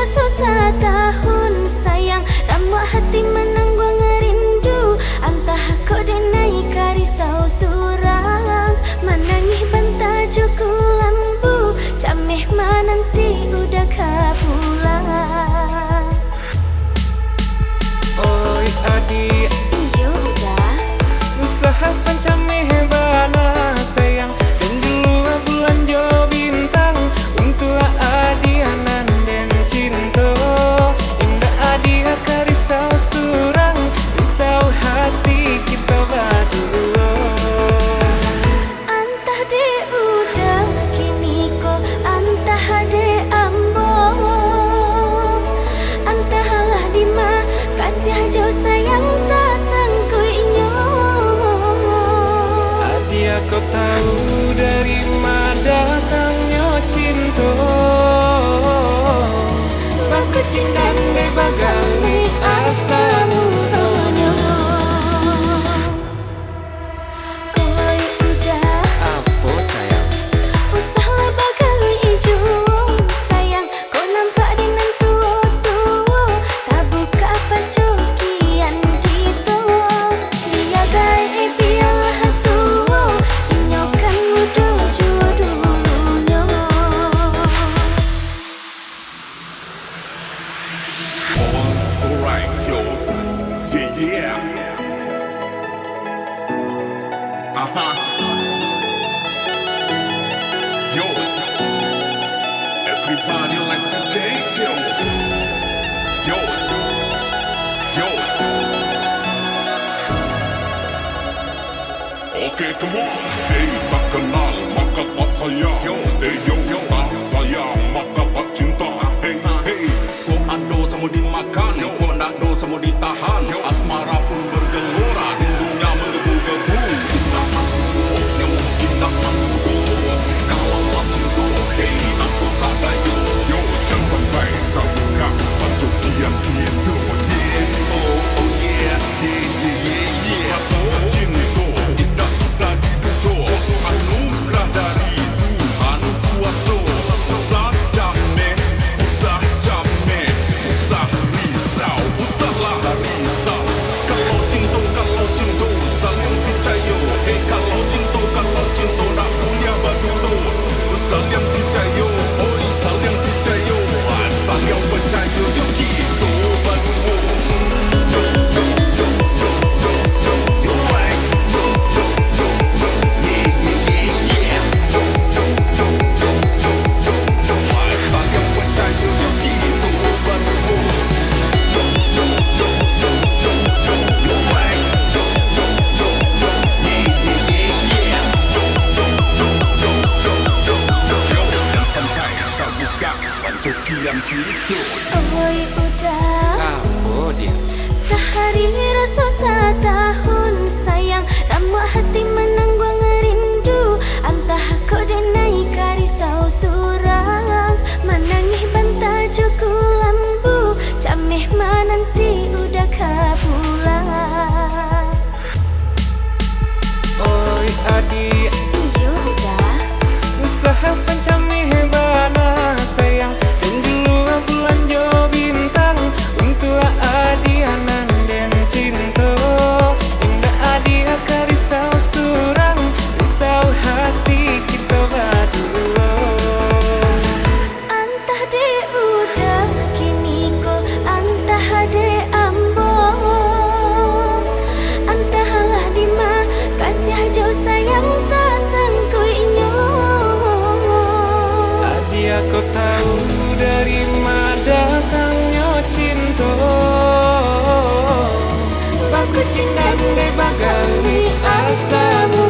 susah tahun sayang, ramuk hati menanggung rindu. Antah kau denai karisau surang, menangih bantah juku lambu. Cameh mananti udah kapulang. Oi adik, Iyo udah usaha pencameh bana sayang, dan dulu bulan jo bintang untuk adik anan dan cinta. Indah adik karisau surang, risau hati kita berdua. antah de udah kini ko antah de ambo, antah lah dima kasih jo sayang tak sangkuinyo. Adik aku tahu dari mana datangnya cinta. Baku cinta de bagali asamu tonyo. Oi udah Apa sayang? usahlah bagali ijo sayang, kau nampak dengan tua-tua tak buka apa cokian gitu. Dia gaya biarlah tua inyokan muda jodohnya. Alright, yo. Yeah, yeah. Yo. Everybody like to take yo. Yo. Yo. Okay, come on. Hey, tak kenal maka tak sayang. Hey, yo, tak sayang maka tak cinta. Hey, hey. Kau ado sama dimakan, kau nak do sama ditahan. Asmara pun bergelora, rindunya menggebu-gebu. Indah mampu, indah mampu. Kalau tak cinta, hey, aku kata yo. Yo, jangan sampai kau buka baju kian gitu. Yeah, oh yeah, yeah, yeah, yeah, yeah. Rasa cinta tidak bisa dibutuh. Anugerah dari Tuhan kuasa. Usah jameh, usah jameh, usah risau, usahlah risau. Kalau cinta saling percaya. Hey, kalau cinta nak punya begitu. Saling percaya, oi saling percaya. Saling percaya, yo gitu begitu. Yo, yo, yo, yo, yo, yo, yo, right. Yo, yo, yo, yo, yeah, yeah, yeah, yeah. Yo, yo, yo, yo, yo, yo, yo, saling percaya, yo gitu begitu. Yo, yo, yo, yo, yo, yo, yo, right. Yo, yo, yo, yo, yeah, yeah, yeah, yeah. Yo, yo, yo, yo, yo, yo, yo, jangan sampai kau buka baju kian gitu. Oi udah Apa dia? sehari susah tahun sayang, ramuk hati menanggung rindu. Antah kau denai karisau surang, menangih bantah juku lambu. Cameh mananti udah kapulang. Oi adik, Iyo udah usaha pencameh bana sayang, dan dulu bulan jo bintang untuk adik anan dan cinta. Indah adik karisau surang, risau hati kita berdua. antah de udah kini ko antah de ambo, antah lah dima kasih jo sayang tak sangkuinyo. Adik aku tahu dari mana datangnya cinta. Baku cinta de bagali asamu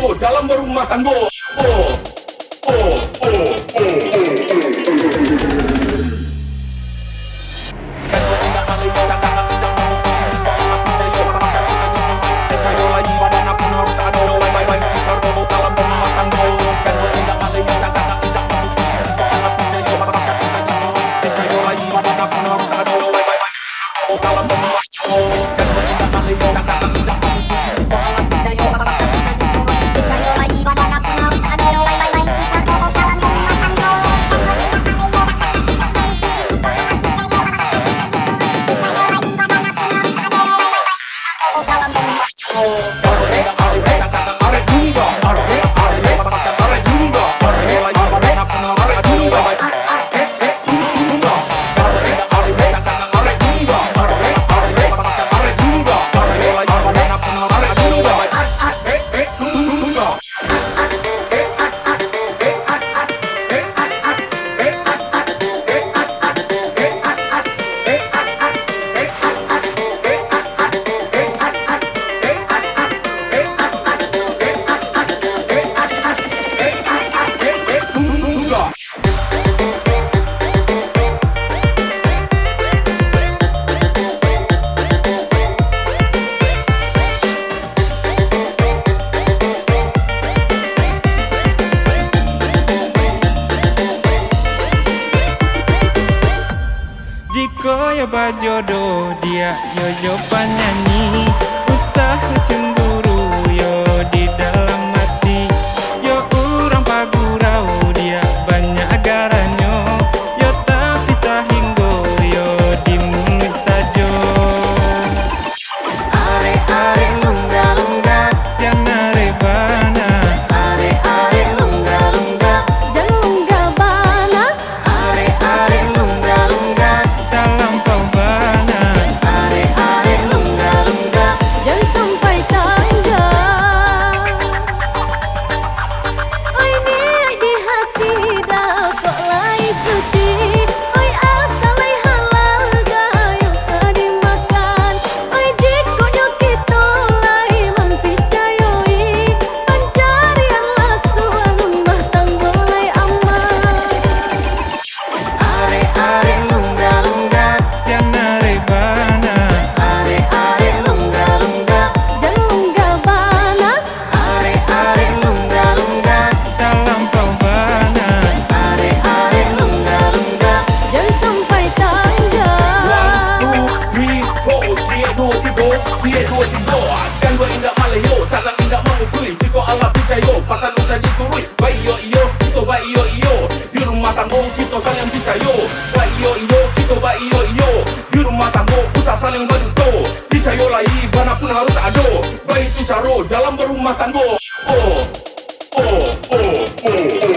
Cicaro dalam berumah tangga. Oh, oh, oh, oh. Jika ya bajodoh dia yo penyanyi, usaha cemburu yo di dalam hati, yo urang pagurau dia banyak agaranyo, yo tapi sahinggo yo di mulut sajo. Are are lungga lungga, Jangan rebana, are are lungga lungga, jangan lungga bana. Are lungga lungga, dalam pembana. are lungga lungga, jangan sampai tanja. Oi niat di hati dah kok lai suci, oi asal lai halal gayo tadi makan, oi jiko yo kita lai mempercayai pencarian lasuan rumah tangga lai aman. Are lungga lungga, Jangan rebana, are lungga lungga, jangan lungga bana. Are lungga lungga, dalam pembana. are lungga lungga, jangan sampai tanja. 1, 2, 3, 4 Cie dua tiga Kan dua indah malayo Takkan indah mengukui Jika Allah percaya Pasal usah diturui Baik yo iyo Kita baik yo iyo Di rumah tangga Kita saling percaya Baik yo iyo Kita baik yo iyo Di rumah tangga Usah saling berduto Percaya lagi Mana pun harus ada Baik itu cara Dalam berumah tangga Oh Oh Oh Oh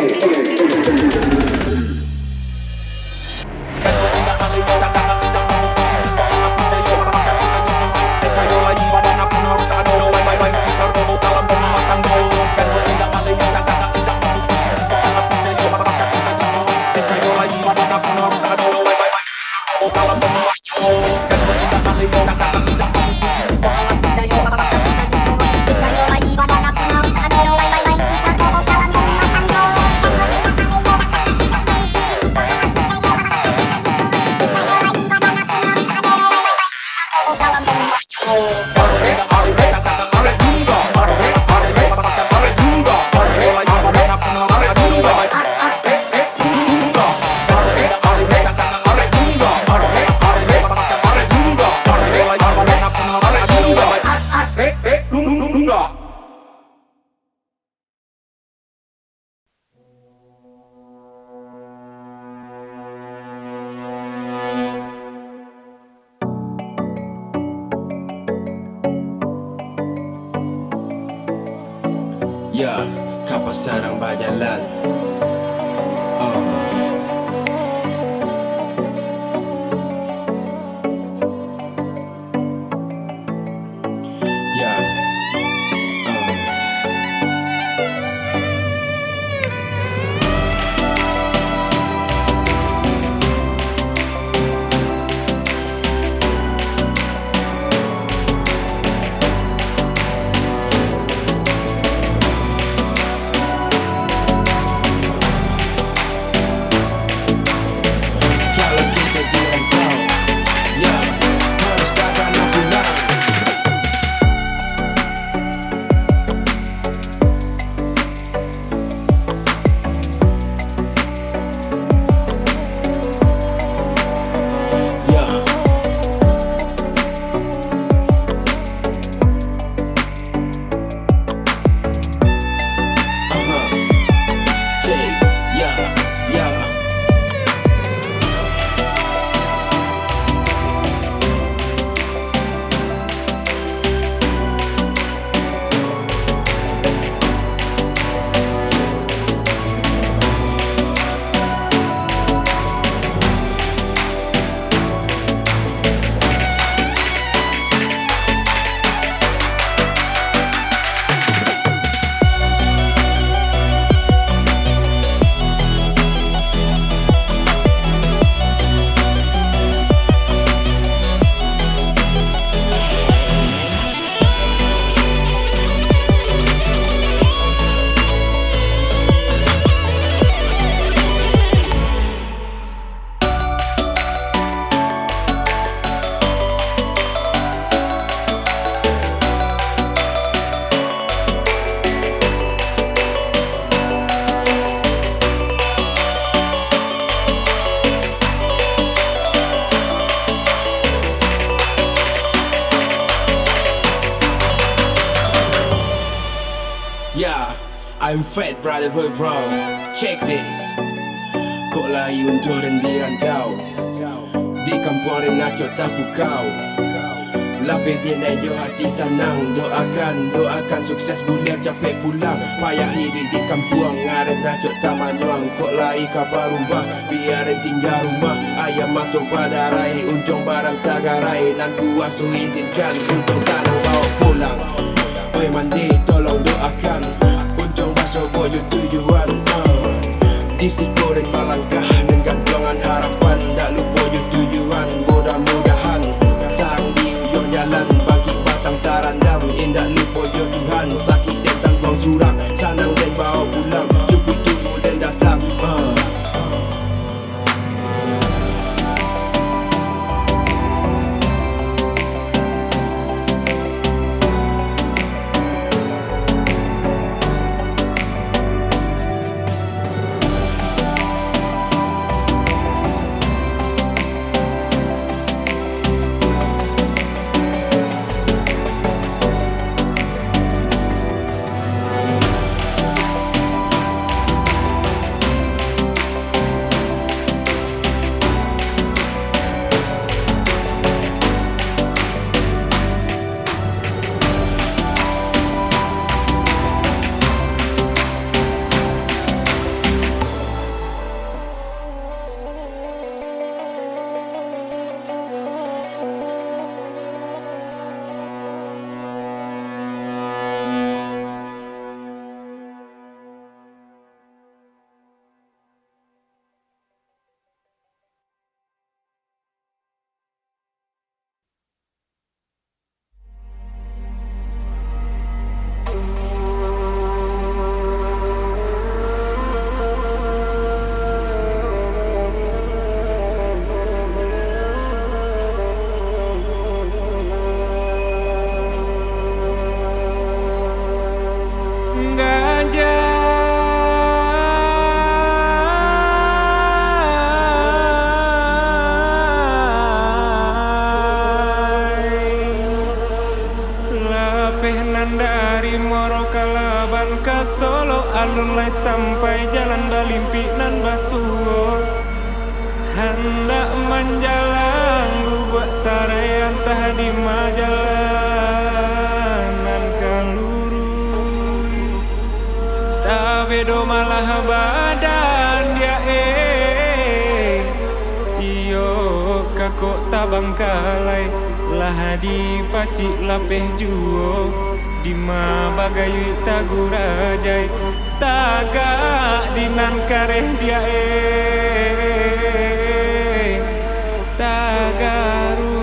Ya, kapal sarang berjalan. Ya, I'm fat brotherhood bro. Check this. Kok lagi untur dan dirantau di kampung Renaccio Tapukau. Lapis dia naik hati senang. Doakan sukses boleh capek pulang. Payah hidup di kampung Renaccio Tamanyuang. Kok lagi kabar rumah biarin tinggal rumah. Ayam mato pada rai untung barang tagarai. Nan gua su izinkan untung sanang bawa pulang. Oi mandi tolong doakan untung baso bojo tujuan. Disi goreng melangkah dengan pelongan harapan. Tak lupa je tujuan. Mudah-mudahan tarang di ujung jalan. Bangkit batang tarandam. Indah lupa je Tuhan. Sakit dan tanggung surang. Sanang dan bawa pulang. Cukup tunggu dan datang. Dari Moro Kalaban ke Solo alun lai sampai jalan Balimpi nan Basuo. Hendak menjalan buat sarean tah di majalanan kaluru. Tabedo malah badan dia tio kakok tabang kalai lah di pacik lapeh juo. Dima bagai tagurajai tagak dinan kareh dia tagaru.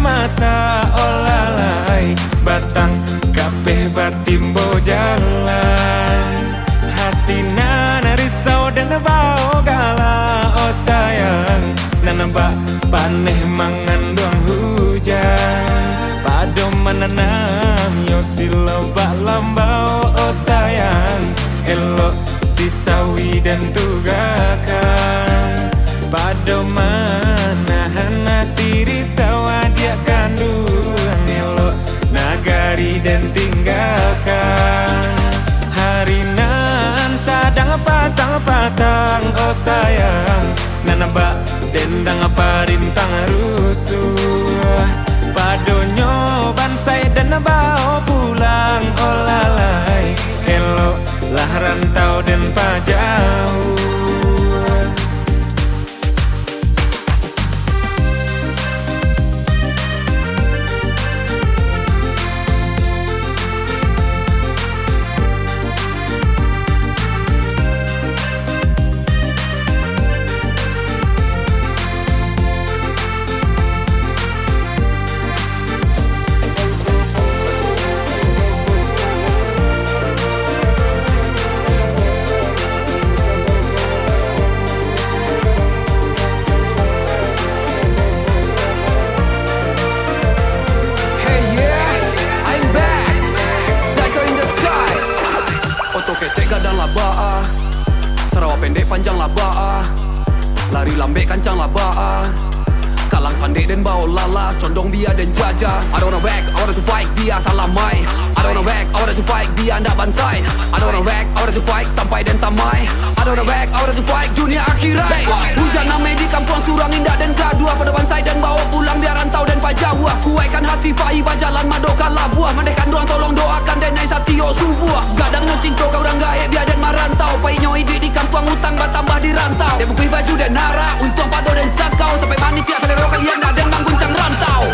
Masa olalai batang kabeh batimbo jalan. Hatina narisau dan bau gala. Oh sayang nanamba paneh mangan doang hujan. Pado menanam yo silau bak lambau. Oh sayang elok si sawi dan tugakan. Pado manahan hati risau dia kandungan elok nagari dan tinggalkan. Harinan sadang patang-patang. Oh sayang nanabak dendang parintang rusuh. Padonyo bansai dan bawa pulang. Oh lalai elok lah rantau dan pajauh. ketek gadang lah ba'a, Sarawak pendek panjang lah ba'a, lari lambe kancang lah ba'a, kalang sandek dan bau lala, condong dia dan jaja. I don't wanna whack, I wanna to fight, dia salah mai. I don't wanna whack, I wanna to fight, dia ndak bansai. I don't wanna whack, I wanna to fight, sampai dan tamai. I don't wanna whack, I wanna to fight, dunia akhirat. Hujan namai di kampung surang indah dan gadua, pada bansai dan bawa pulang dia rantau dan pajawa. Kuaikan hati pai bajalan madokan labuah, mandekan doang tolong doakan dan naik satio subuh. Gadang no cinta kau orang gaib dia dan marantau, pai nyo ide di kampung utang bertambah di rantau. Dia bukui baju dan nara, untung pado dan sakau, sampai manis tiap selero kalian ada dan mangguncang rantau.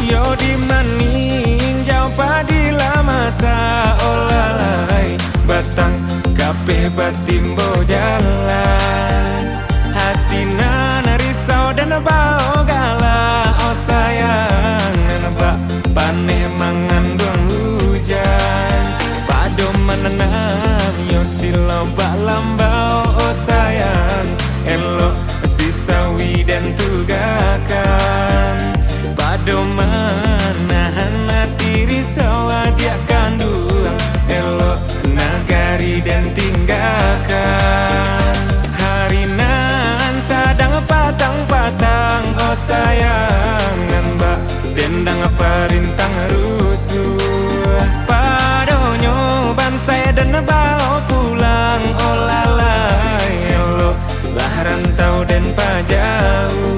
Yo di maning jauh padila masa olalai, batang kape batimbo jalan, hatina narisau dan bau gala. Oh sayang bak paneh mangan duang hujan, pado menanam yo silo bak lambau. Oh sayang elok si sawi dan tugakan, pado menahan hati risau dia kandung, elok nagari dan tinggalkan. Harinan sadang patang-patang, oh sayang mbak dendang perintang rusuh, padonyo bansai dan bawa pulang. Oh lalai elok lah rantau dan pajauh.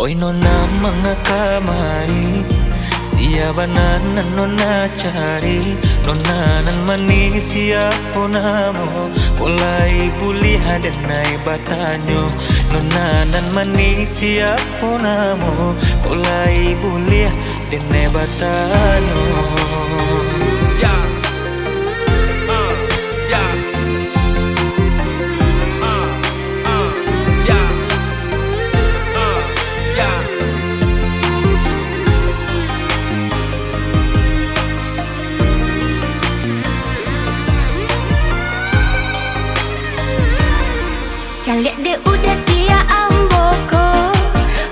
Oi nona mangakamari, siapa nan nona cari, nona nan mani siapa namo, mulai buli hadenai batanyo, nona nan mani siapa namo, mulai buli hadenai batanyo. Calik de udah sia amboko,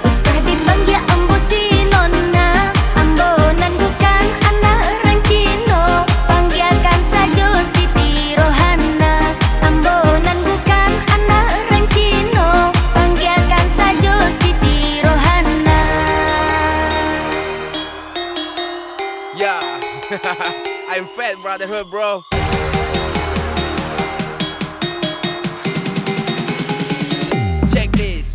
usah dipanggil ambo si nona. Ambonan bukan anak orang Cino, panggilkan saja Siti Rohana. Ambonan bukan anak orang Cino, panggilkan saja Siti Rohana. Yeah, I'm fat brotherhood bro. Check this.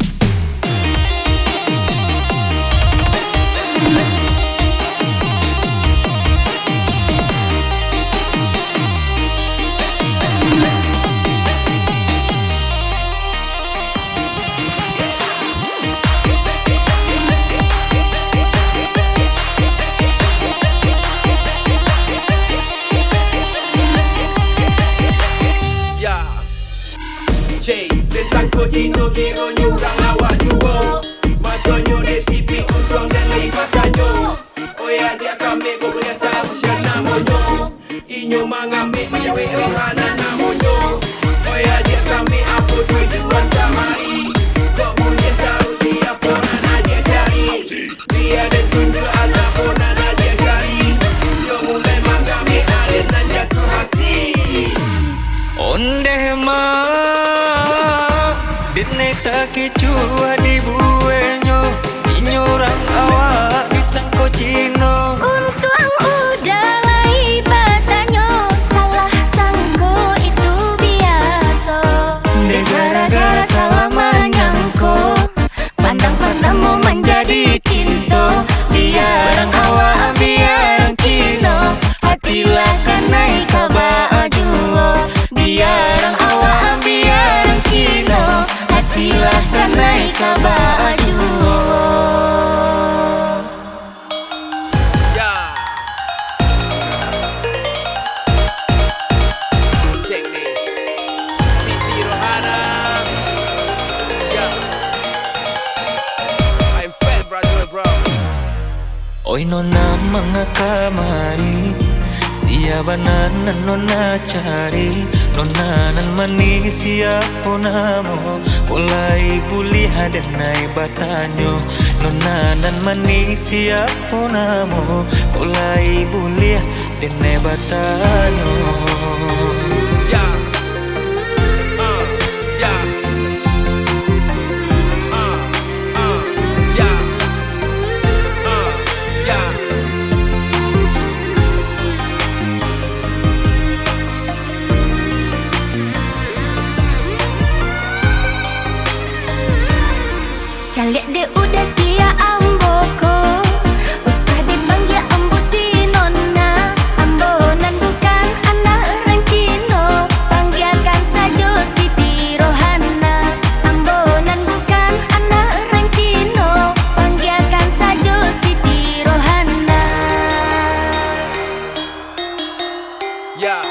Yeah. Cik, dan sangko Cino kiro nyurang awak juo, matonyo desipi untung dan lipatanyo. Oh ya dia kami boleh tahu siapa namonyo, inyo mengambil menyawe rohana namonyo. Oh ya dia kami apa tujuan kamari, kok boleh tahu siapa nana dia cari, dia dan tunjuk anak pun nana dia cari. Yo mulai mengambil aren dan jatuh hati. Onde ma Dine taki chua di buenyo, inyorang awak disangko Cino. Untung udah lai batanyo, salah sangko Oi nona mengakamari siapa nan nona cari nona nan manis siapa namo mulai buli hadenai batanyo nona nan manis siapa namo mulai buli hadenai batanyo. Yeah. Yeah. Yeah. Yeah. Calik de udah sia amboko, usah dipanggil ambo si nona. Ambonan bukan anak orang Cino, panggilkan saja Siti Rohana. Ambonan bukan anak orang Cino, panggilkan saja Siti Rohana. Yeah.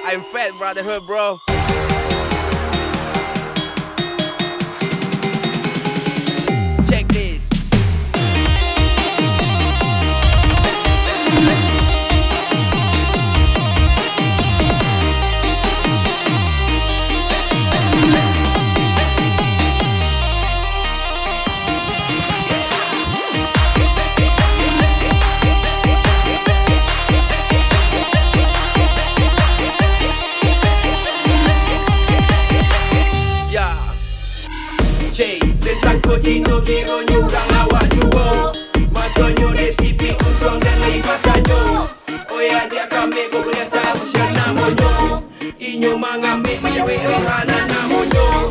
I'm fat brotherhood, bro. Check this. Yeah. Cik, dan sangko Cino kira nyurang awak juo. Matonyo desipi untung dan lipatanyo. Oya dia kami ko boleh tahu siapa namonyo. Inyo mengambil menjawab rohana namonyo.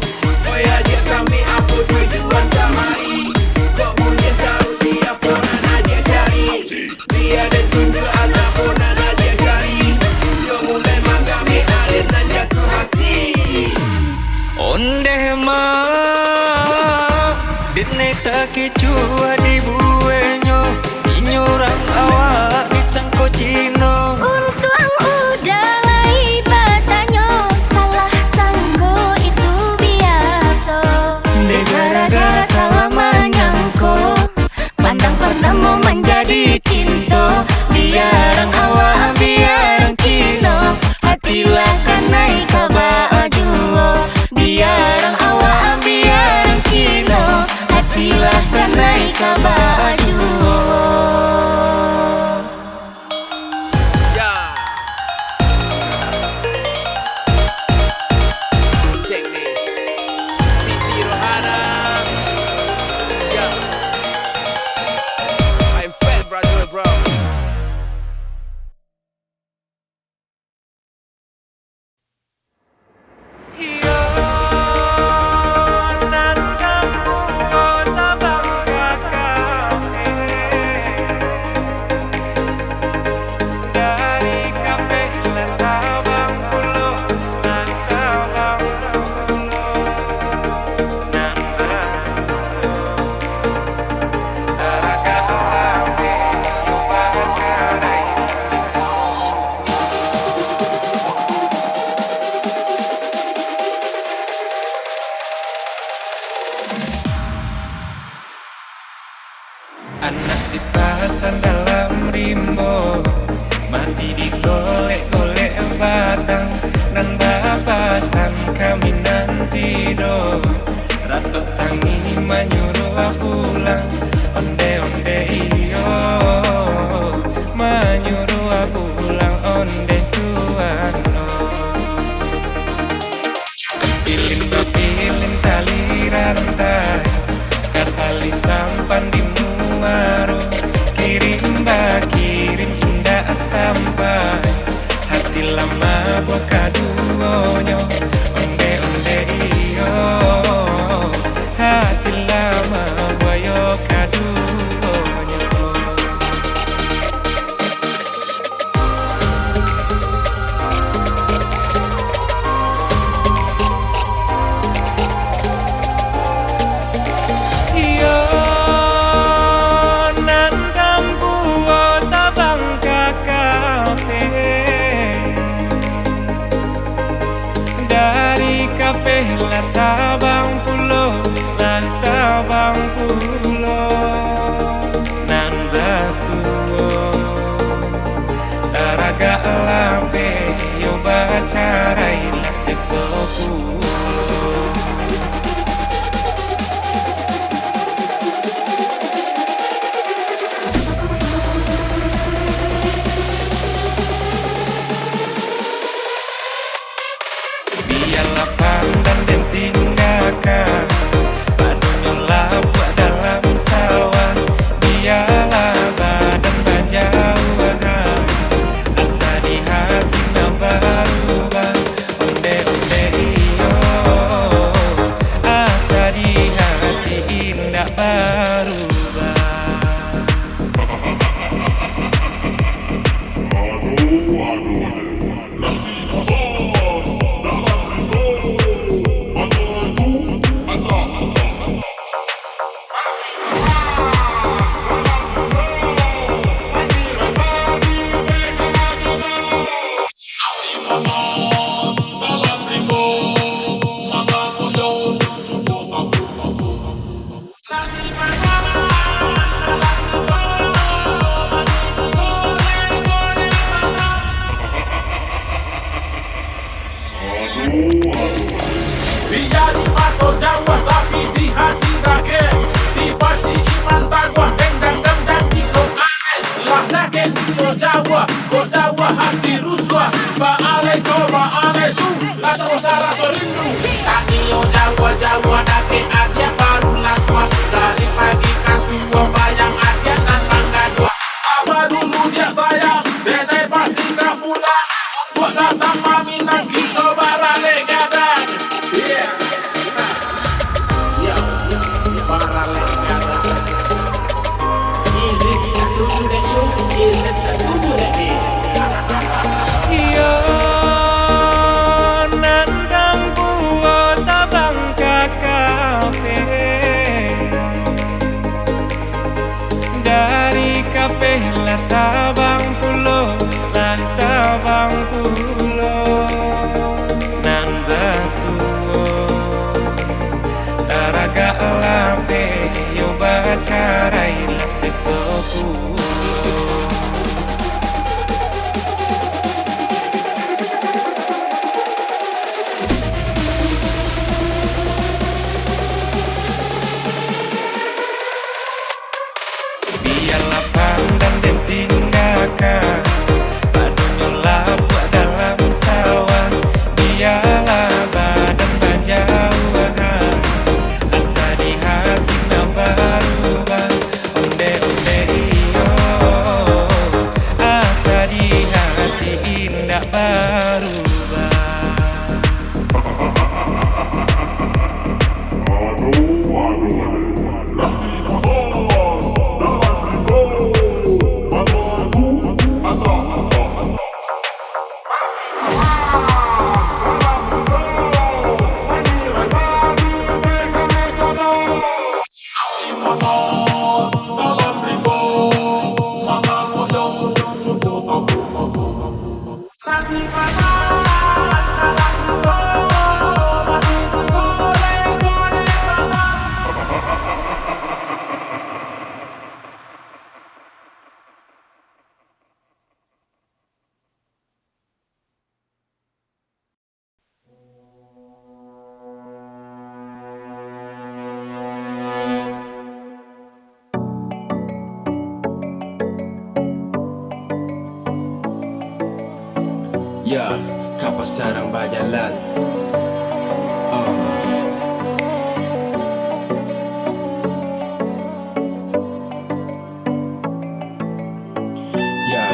Oya dia kami apa tujuan kamari. Kok boleh tahu siapa nana dia cari. Dia dan tunjuk anak pun nana dia cari. Yo mulai mengambil alih dan jatuh hati. Onde ma ditne takicua di buenyo inyorang awak disangko Cino. Untung udah lai batanyo, salah sangko itu biasa. Gara-gara salah menyangko, pandang pertama menjadi cinta. Biarang awak biarang Cino, hatilah kanai kabajuo. Biarang awak biarang Cino, hatilah kanai kabajuo. Yeah. Check this. Siti Rohana. Yeah. I'm fat brother, bro. Yo nan kamu tabang kakape dari kape lantabang pulo lantabang pulo nan basulo agak kape baca dari anak si pasan dalam rimbo mati digolek-golek batang nan bapasan kami nanti do ratot tangi menyuruh pulang onde-onde iyo menyuruh pulang onde tuan pilin tali rantai katali sampan di muaro kirim indah sampai hati lama buka duonyo onde iyo hati lama boyo kaduonyo. Yo nan kampu tabang kakape dari kape lah tabang pulo nan sesoku. Biarlah pandang dan tinggalkan Badunya labak dalam sawah. Biarlah badan bajauhan asa di hati na berubah. Onde onde iyo asa di hati indah berubah. Biar atau Jawa tapi di hati rakyat. Dipasi iman bagwah dendang dendang ikut aneh. Lah rakyat di Jawa, kau Jawa hati ruswa. Baalai kau baalai tu, lah terus rasa rindu. Tak nio Jawa Jawa dake adia baru laswa. Dari pagi kasua bayang adia dan bangga dua. Sabar dulu dia sayang, dede pasti tak pulang. Untuk datang mami nak kita barale gadang. Yeah. Yo, barale gadang. Is this a tutu that you? Is this a tutu that me? Iyo nandang buo tabang kakape. Dari kape lah tabang pulo, lah tabang pulo. Nan basuo taraga lape yo bacarai lah sesoku. Biarlah pandang dan tinggalkan Badunya labak dalam sawah. Biarlah badan bajauhan asa di hati na berubah. Onde onde iyo asa di hati indah berubah. Ya, kapas sarang bajalan. Ya,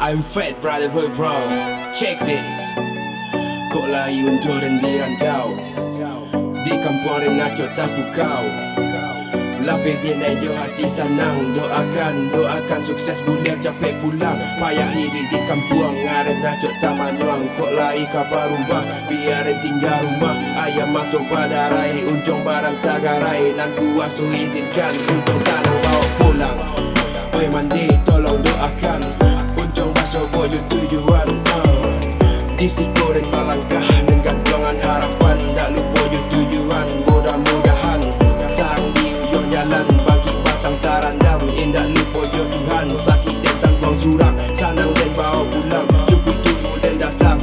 I'm fat brother bro. Check this. Kok layu untuk dan dirantau di kampung Renakio tapu kau. Lapis dia naik hati senang. Doakan sukses boleh capek pulang. Payah hidup di kampung Renakio tamanuang. Kok lai kabar rumah biarin tinggal rumah. Ayam mato badarai untung barang tagarai. Nan kuasa izinkan untung sana bawa pulang. Oi mandi tolong doakan untung basuh bojo tujuan. Di sikoren melangkah dengan gantungan harapan. Tak lupa je tujuan. Mudah-mudahan tarang di ujung jalan. Bangkit batang tarandam. Indah lupa je Tuhan. Sakit dan tanggung surang. Sanang dan bawa pulang. Cukup tunggu dan datang.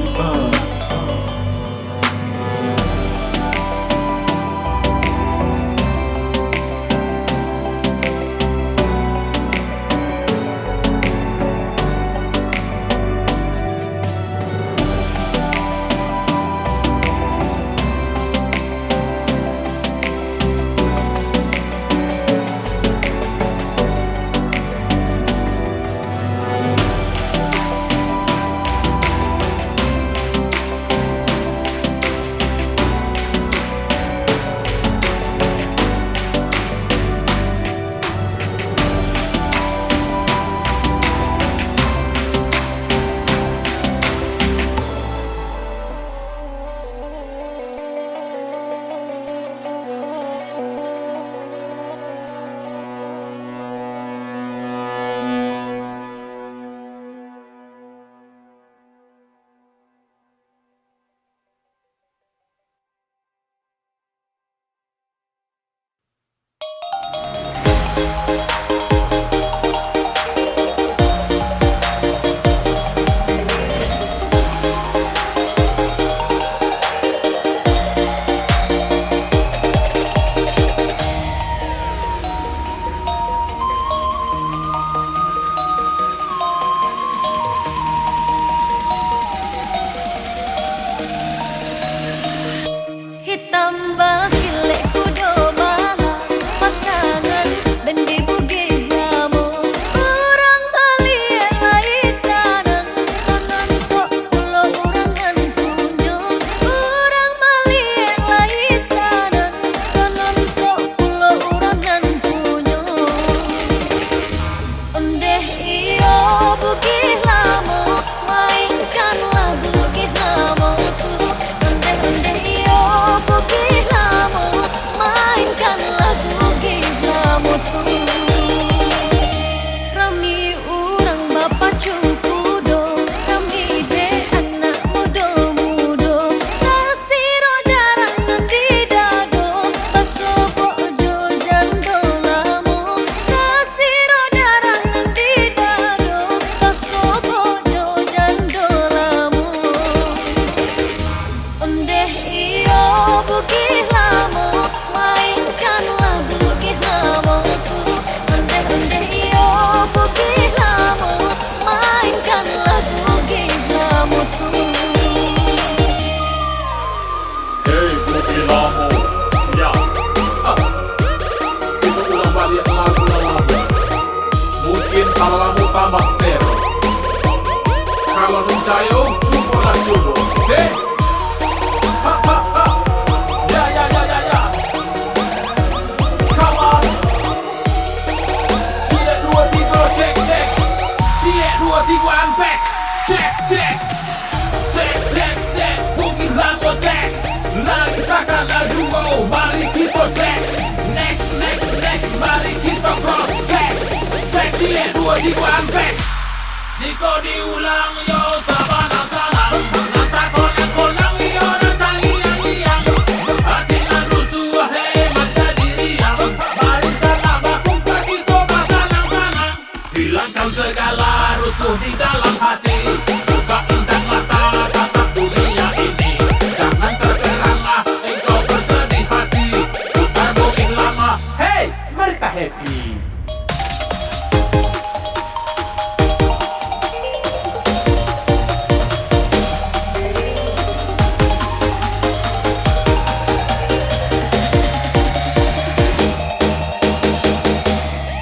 Hitam bakilek kudo maha pasangan bendi bugih lamu orang balik lai sanang kanan kok pulo urangan punyo orang balik lai sanang kanan kok pulo urangan punyo ondeh iyo bugih lamu mainkanlah bugih lamu ondeh iyo bugih lamu mainkan lagu gilamu tu rami urang bapa cungkudo rami de anak mudo-mudo kasiro darang di dado baso bojo jando lamu kasiro darang di dado baso bojo jando lamu ondeh iyo bugih lamu mainkanlah bugih lamu tu ondeh iyo bugih lamu mainkanlah bugih lamu tu Hey, bugih lamu. Ya. Kita ulang balik lagu lama. Mungkin kalau lamu tambah seru. Kalau Nunjayo cukup jodoh. Hey. Ha ha ha. Ya. Come on. Cie 2 3 cek. Cie 2 3 I'm back. Cek. Bugih lamu cek. Lagi takkan lagu mau. Mari kita cek. Next. Mari kita cross check. Cie 2 3 I'm back. Jika diulang yo sabana salah. Nanti konang yo nantang liang. Hati nan rusuh hey mata diriang. Barisan abakung kaki coba sanang. Hilangkan segala rusuh di dalam hati. Buka injak mata tatap dunia ini. Jangan terkeranglah engkau bersedih hati. Putar bugih lama. Hey, mereka happy.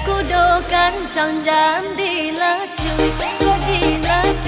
kudo kancang jam dilaju kok dilaju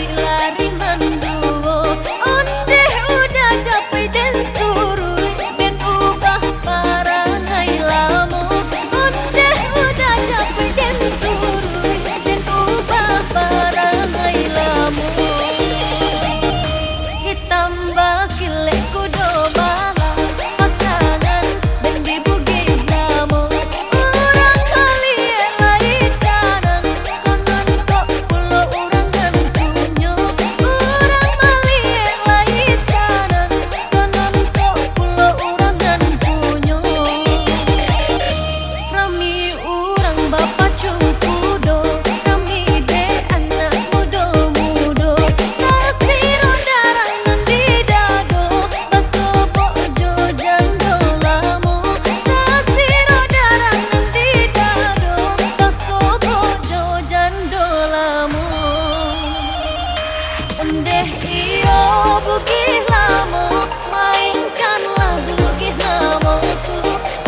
Ondeh iyo bugih lamu, mainkanlah bugih namuku.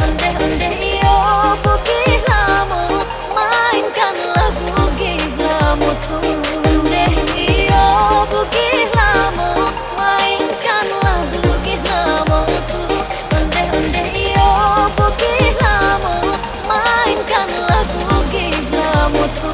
Ondeh iyo bugih lamu, mainkanlah bugih lamuku. Ondeh iyo bugih lamu, mainkanlah bugih namuku. Ondeh iyo bugih lamu, mainkanlah bugih lamuku.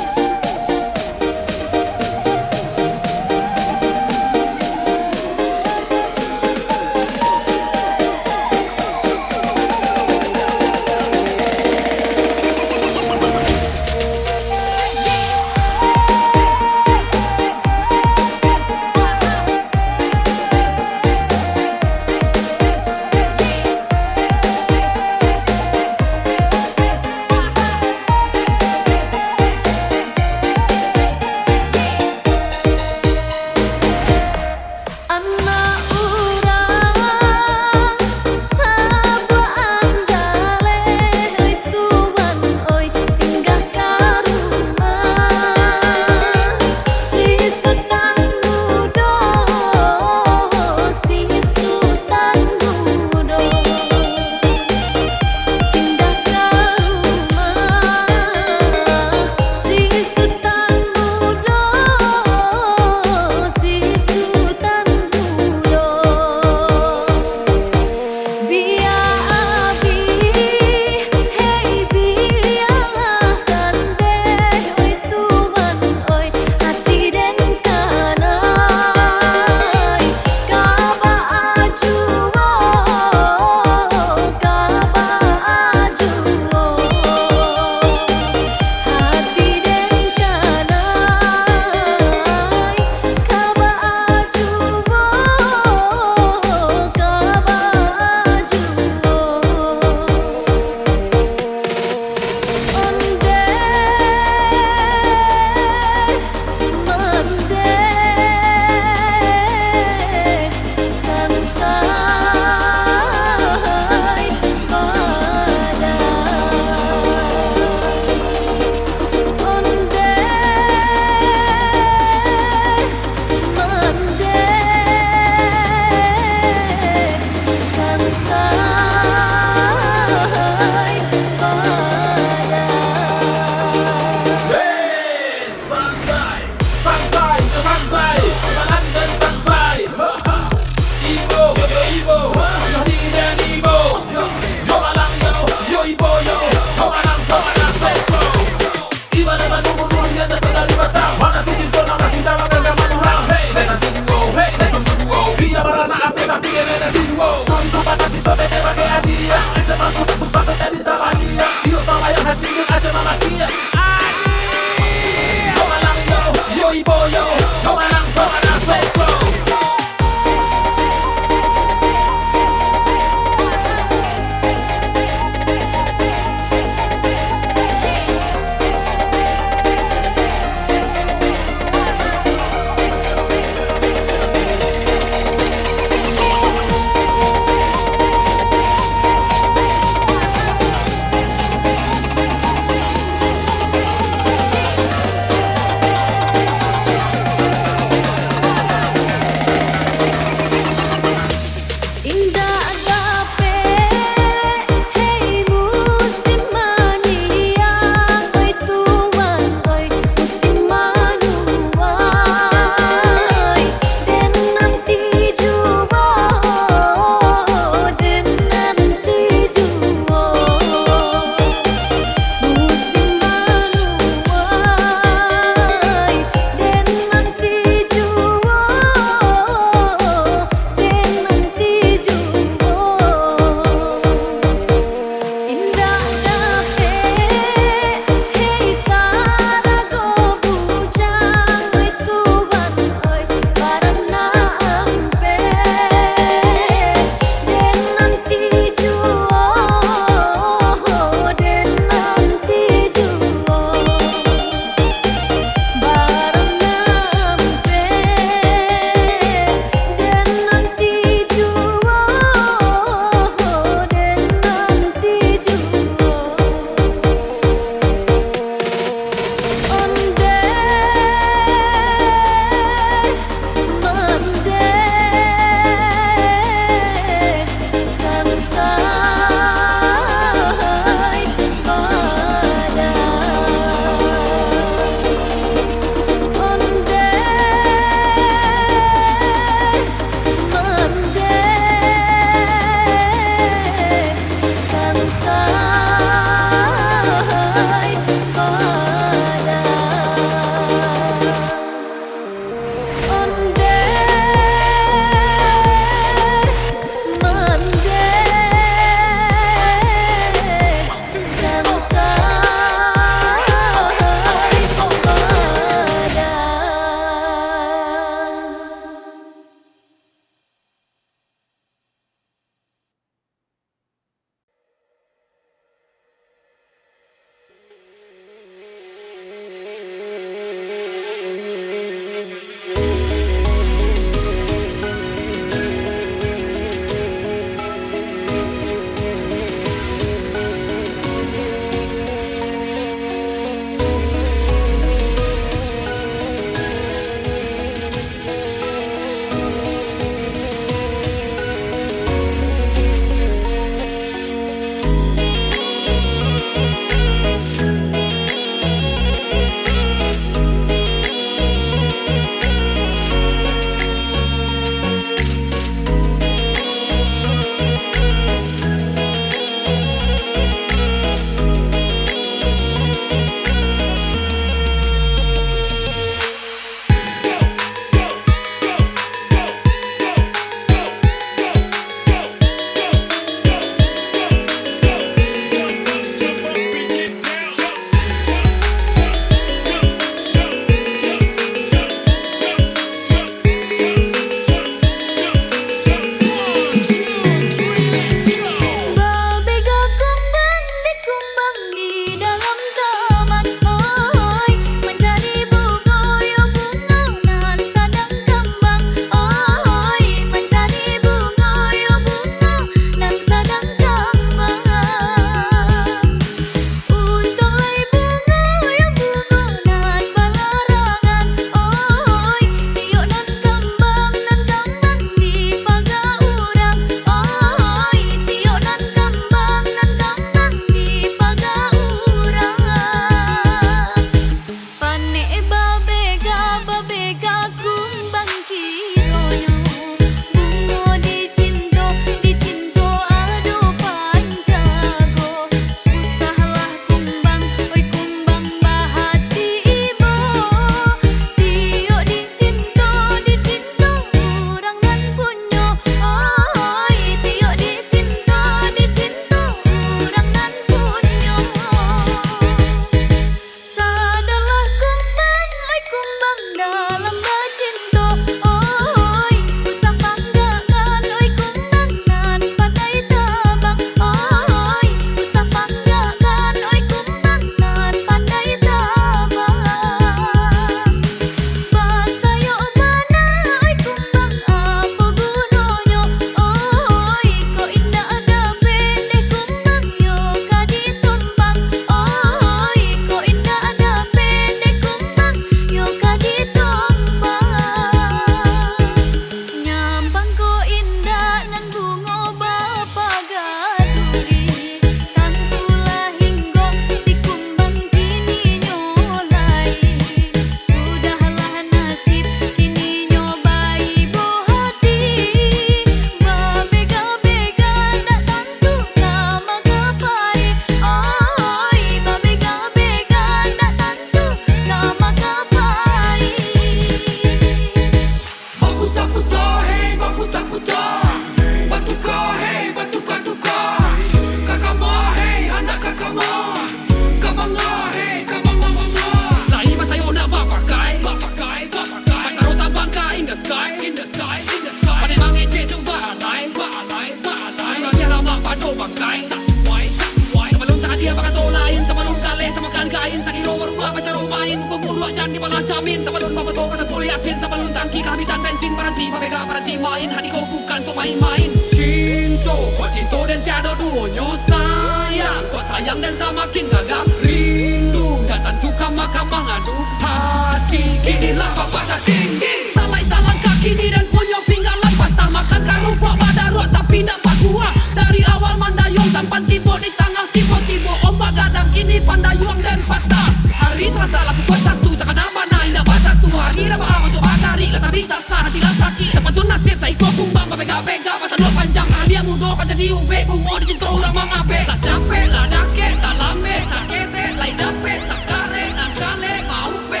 muruak jangan dibalas jamin. Sebelum bapak tau kasih pulih asin, sebelum tangki kehabisan bensin. Berhenti main, hatiku bukan untuk main-main. Cinta, kau cinta dan tiada duanya. Sayang, kau sayang dan semakin gagap. Rindu, dan tentukan maka mengadu hati. Inilah bapak dah tinggi. Talai salang kaki ni dan punya pinggalan patah. Makan karupa badarut tapi dapat buah. Dari awal mandayung sampai tiba di tengah. Tiba-tiba ombak gadang kini pandayung dan patah. Hari Selasa laku buat satu, takkan apa naik dapat satu. Hari Rabu masuk bakari, tak bisa sah hatilah sakit. Sepatut nasib saya ikut kumbang, bega-bega patah dua panjang. Dia muda kau jadi ube, bungo dicinta orang mengabe. Lah capek, lah dake, tak lame, sakete, lai dape, sakare, angkale, maupe,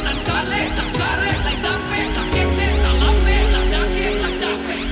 angkale, sakare, lai dape, sakete, tak lame, lah dake, lah capek.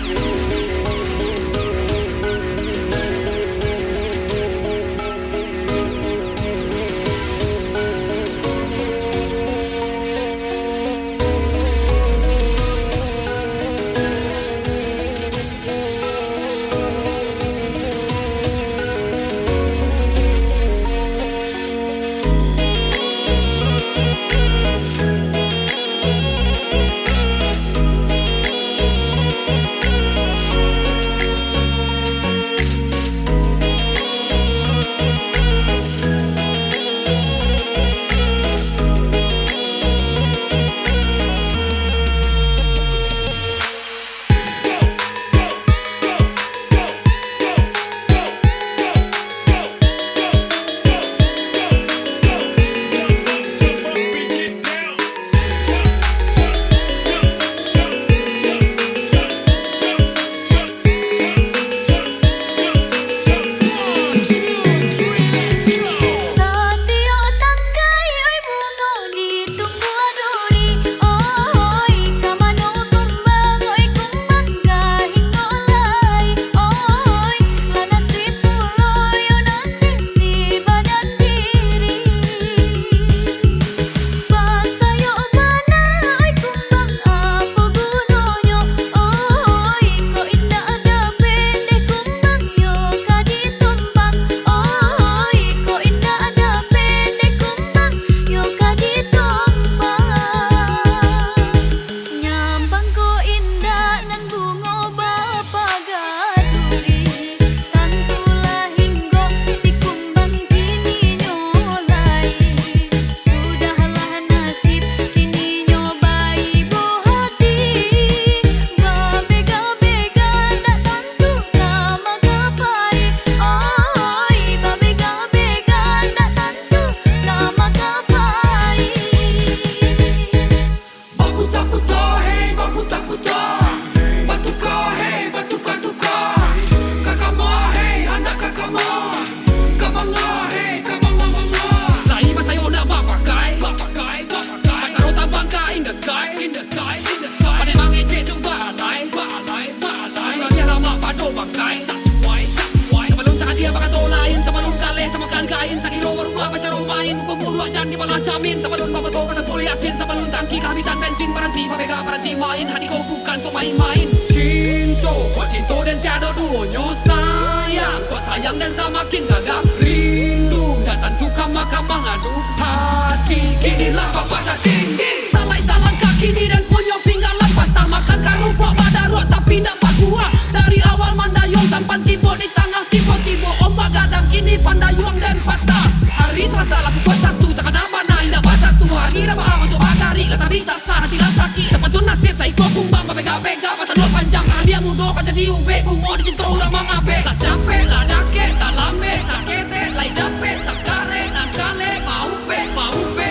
Sebelum bapak tau kasih pulih asin, sebelum tangki kehabisan bensin. Berhenti main, hatiku bukan untuk main-main. Cinta, kau cinta dan tiada duanya. Sayang, kau sayang dan semakin gagap. Rindu, dan tentukan maka mengadu hati. Inilah bapak dah tinggi. Talai salang kaki ni dan punya pinggalan patah. Makan karupa badarut tapi dapat buah. Dari awal mandayung sampai tiba di tengah. Tiba-tiba ombak gadang kini pandayung dan patah. Hari Selasa laku buat satu, takkan apa naik dapat satu. Hari Rabu masuk bakari, tak bisa sah hatilah sakit. Sepatut nasib saya ikut kumbang, bega-bega patah dua panjang. Dia muda kau jadi ube, bungo dicinta orang mengabe. Lah capek, lah dake, tak lame, sakete, lai dape, sakare, angkale, maupe,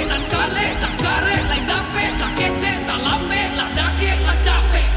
angkale, sakare, lai dape, sakete, tak lame, lah dake, lah capek.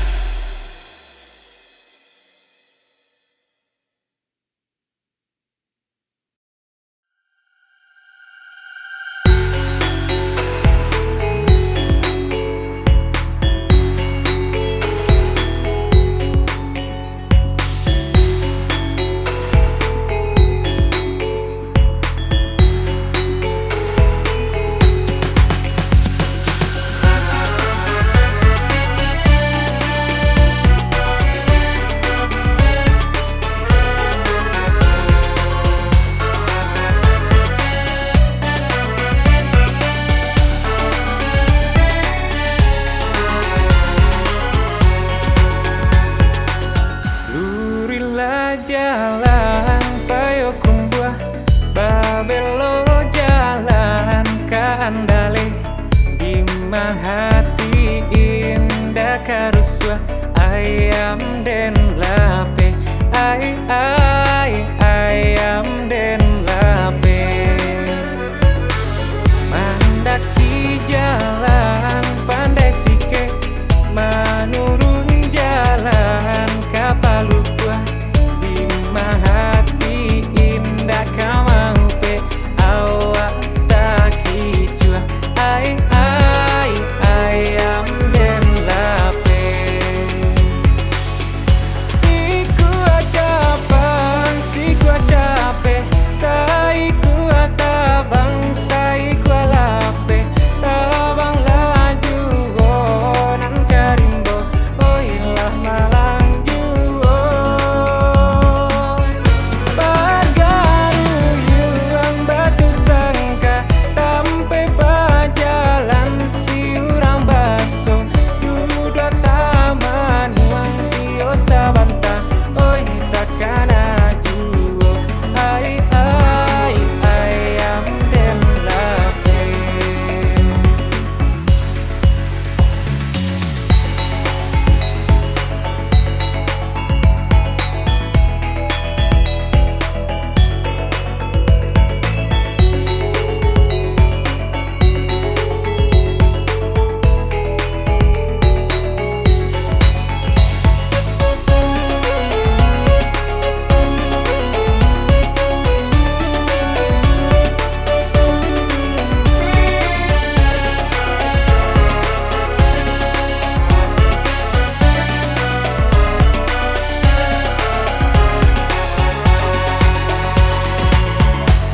hati indah karuswa ayam den lape ayam den lape mandaki jalan pandai sike manurun jalan kapal buah bima hati indah kamaupe awak tak kicua ayam den lape si kuat capek sai kuat tabang sai kuat lape tabang laju nan karimbo oilah malang juo bagaru yuang batu sangka tampe bajalan si urang baso duduk taman uang tio sabanta oi takana juo ayam den lape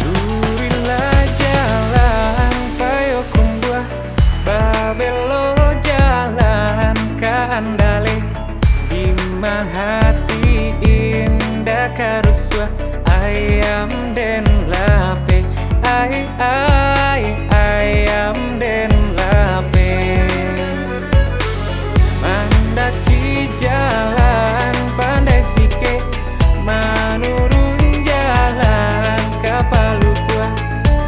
Lurilah jalan payo kumbuah babelo jalan ka andale bima hati indah karuswa ayam den lape ayam den lape mandaki jalan pandai sike manurun jalan kapal buah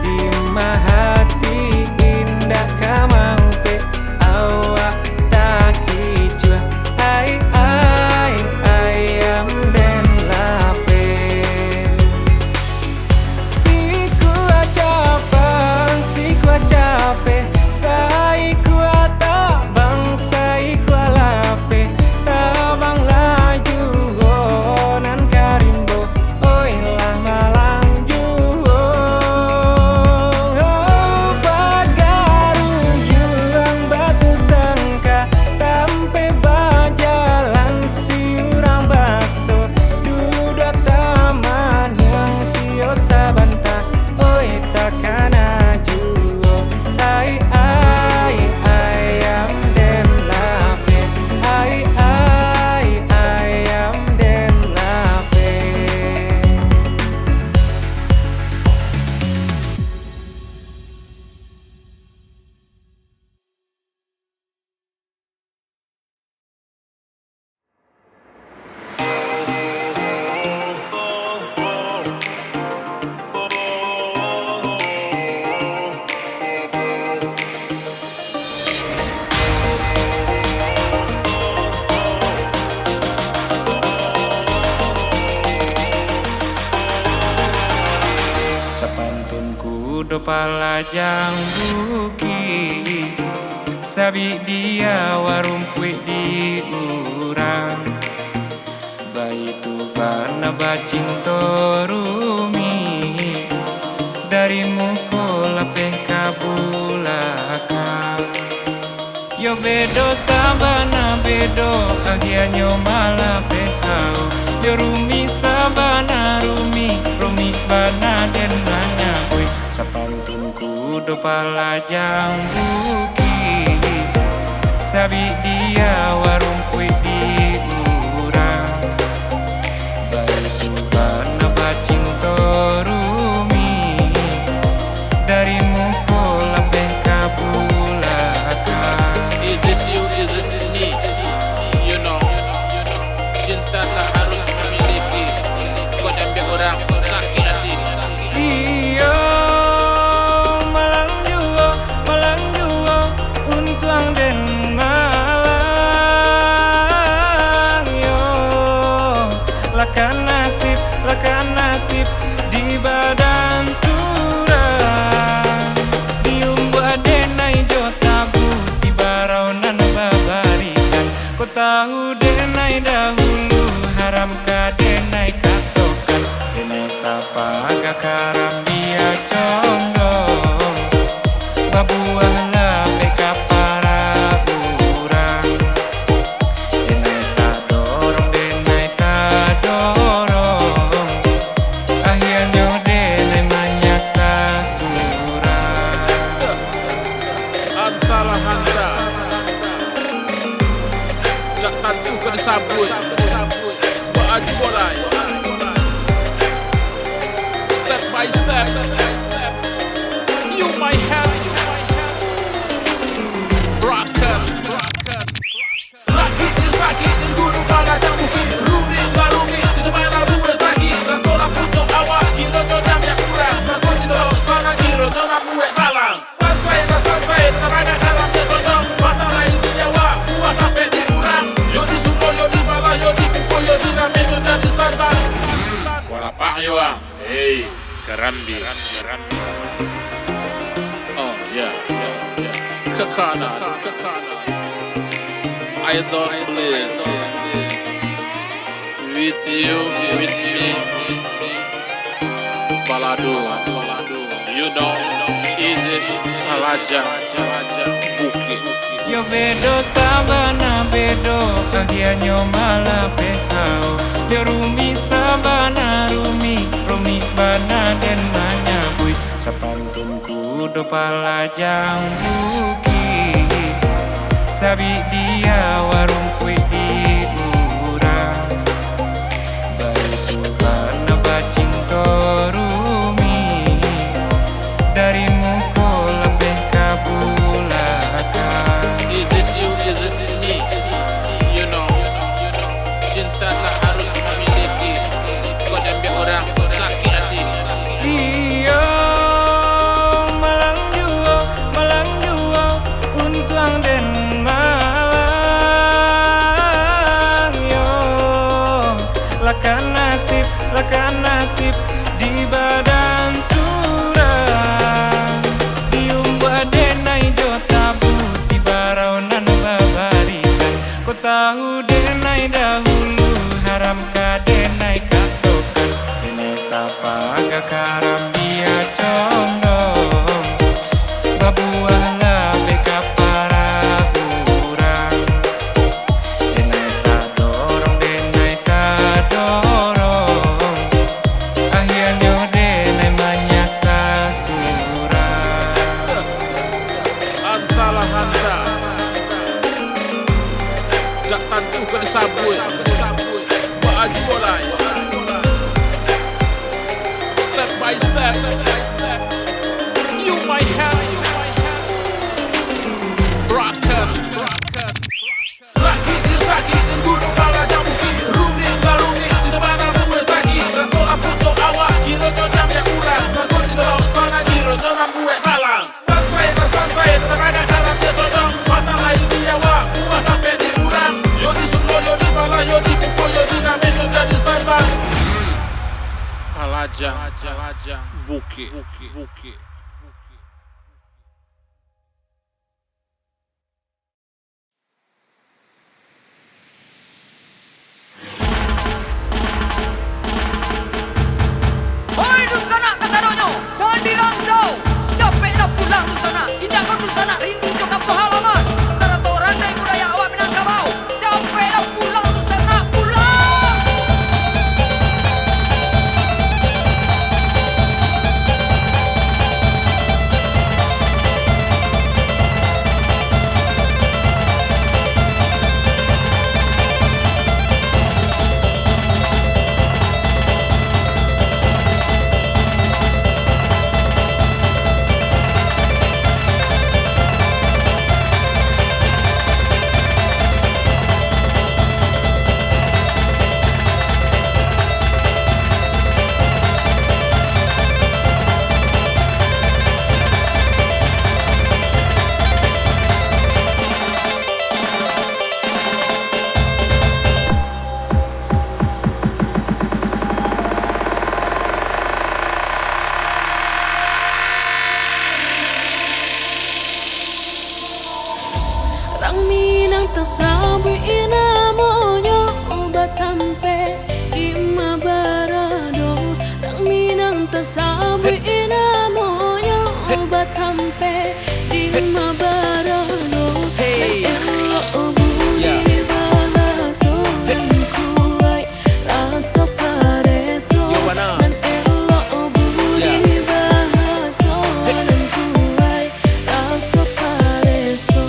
bima hati indah kamaupe awak tak kicua ayam den lape si kuat capek sai kuat tabang sai kuat lape tabang laju nan karimbo oilah malang juo bagaru yuang batu sangka tampe bajalan si urang baso duduk taman uang tio sabanta oi takana juo ayam den lape ayam den lape Sapantunku do palajang buki sabi dia warumpui di urang baitu bana bacinto rumi dari muko lapeh kabulaka yo bedo sabana bedo agianyo malah behau yo rumi sabana rumi bana den nanya boy sapantunku do palajang buki sabi dia warumpui di urang baitu bana bacinto rumi dari muko lapeh kabulaka. Is this you? Is this me? You know, cinta tak harus memiliki. Kau ambil orang sakit hati. Iyo malang juo untuk tahu denai dahulu haram ka denai katokan denai tapa agak karam dia condong babuah lape ka para urang denai tak dorong denai tak dorong akhirnya denai manyasa surang Antara handa jak tantu ke disabut baju bolai step by step you my help rocker sakit je sakit dan guru bala dan mungkin rumit barumi tidak mana buat sakit dan sorak untuk awak kira dodam yang kurang sakit tidak sana kira dodam buat balang sansai tak banyak dalamnya dodam mata lain nyawa buat sampai dikurang yodi sumo yodi bala yodi kuko yodi rame dodam di santan walapak yoang hey Kerambi oh yeah Kekana I don't believe with you with me balado you know easy halaja bukit yo bedo sabana bedo akhirnya malah pehau yo rumi sabana rumi bana dan manyabui sapantunku do palajang bukit sabi dia warung kui di urang baik Tuhan bacinto rumi dari muko lebih kabulakan is this you is this me you know cinta tak harus memiliki kau ambil orang sakit hati iyo malang juo untuang den malang yo lakan nasib di badan surang diumba denai jo tabu di barau nan babarikan kau tahu denai dahulu haram ka denai katokan denai tapa agak karam dia condong babuah lape ka para urang denai tak dorong akhirnya denai manyasa surang antara handa jak tantu ke disabut baju bolai step by step you my help rocker sakit je sakit dan guru bala dan mungkin rumit barumi tidak mana buat sakit dan sorak untuk awak kira dodam yang kurang sakit tidak sana kira dodam buat balang sansai tak banyak dalamnya dodam mata lain nyawa buat sampai dikurang yodi sumo yodi bala yodi kuko yodi rame dodam di santan Alajang bukit Hoi du sana katadonyo dan dirantau capek nak pulang du sana indah kau du sana rindu jo kampung halaman sarata randai budaya awak Minangkabau capek nak pulang du sana pulang Rang minang tasabu ina Sabui inamonyo obat hampe di mabarano. Hey. Elo obuli balaso kuai raso pareso. Dan elo obuli balaso kuai raso pareso.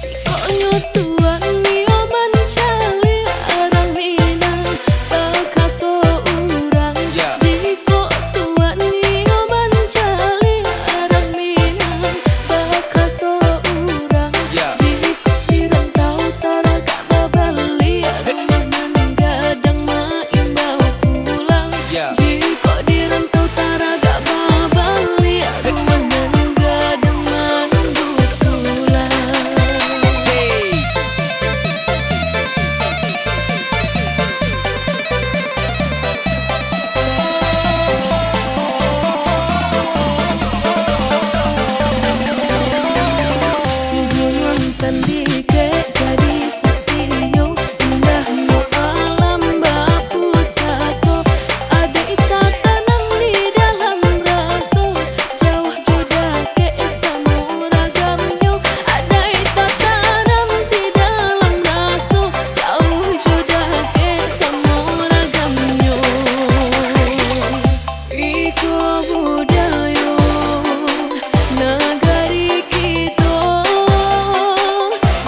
Cikonyo tuan nio mancali arang minang bakato urang. Jiko tuan nio mancali arang minang bakato urang. Jiko dirantau taraga babali rumah nan gadang maimbau pulang. Jiko dirantau taraga babali rumah nan gadang manunggu pulang. Gunung tandike jadi saksiyo indahnya alam bapu sako. Ada itatanam di dalam raso jauh jodoh ke samuragamnyo. Ada itatanam di dalam raso jauh jodoh ke samuragamnyo. Iko budayo nagari kita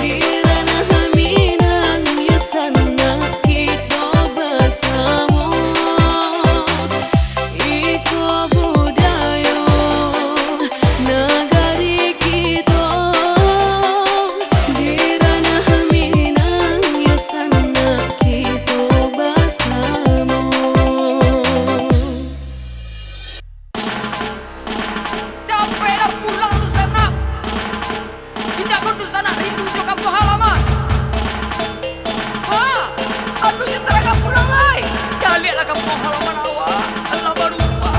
di ranah Minang yasana kita bersama. Iko budayo nagari kita di ranah Minang yasana kita bersama. Capek dah pulang tu sana. Indah kau tu sana rindu jo kampung halaman. Alu je teraga pulang lai. Jaliaklah kampung halaman awak. Allah berubah.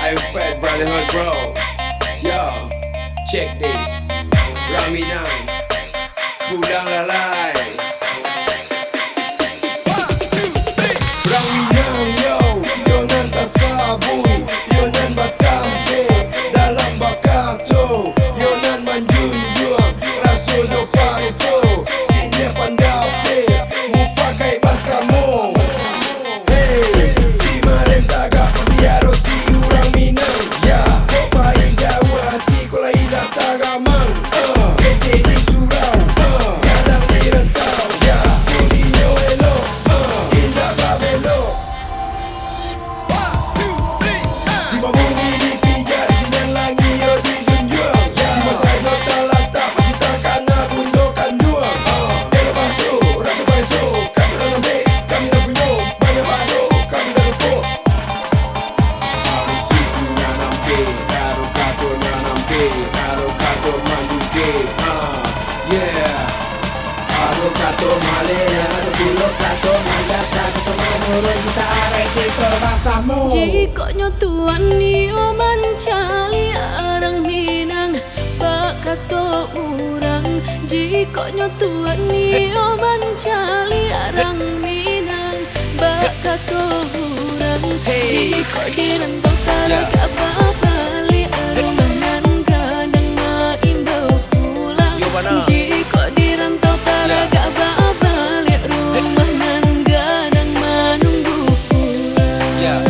I'm Fat Brotherhood, bro. Yo, check this. Raminang, pulang lalai. Raminang, yo nan tasabui, yo nan batampe dalam bakato, yo nan manjunjung raso yo pareso, sini pandape, mufakai basamo. Hey, di marem taga pasiaro si urang Minang. Ya, kau paling jauh hati kau lain dah tagamang. Kete di surau, kadang di rentau. Ya, kulinya elok, indah babelo. Di bawah bumi dipijar, sinan langit yo dijunjung. Di masa yo tak latak, masih takkan nak gundokan juang. Elo baso, rasa baso, kami dah lembek, kami dah punya banyak baso, kami dah lepuk. Harus situ nanampe, karo kato nanampe, karo kato manduke. Yeah, karo kato malena, karo pilo kato mandata, kato manurun kita arek kita basamo. Jikonya tuan nio mancali arang Minang bakato urang. Jikonya tuan nio mancali arang Minang bakato urang. Jiko dirantau taraga babali rumah nan gadang maimbau pulang. Jiko dirantau taraga babali rumah nan gadang manunggu pulang.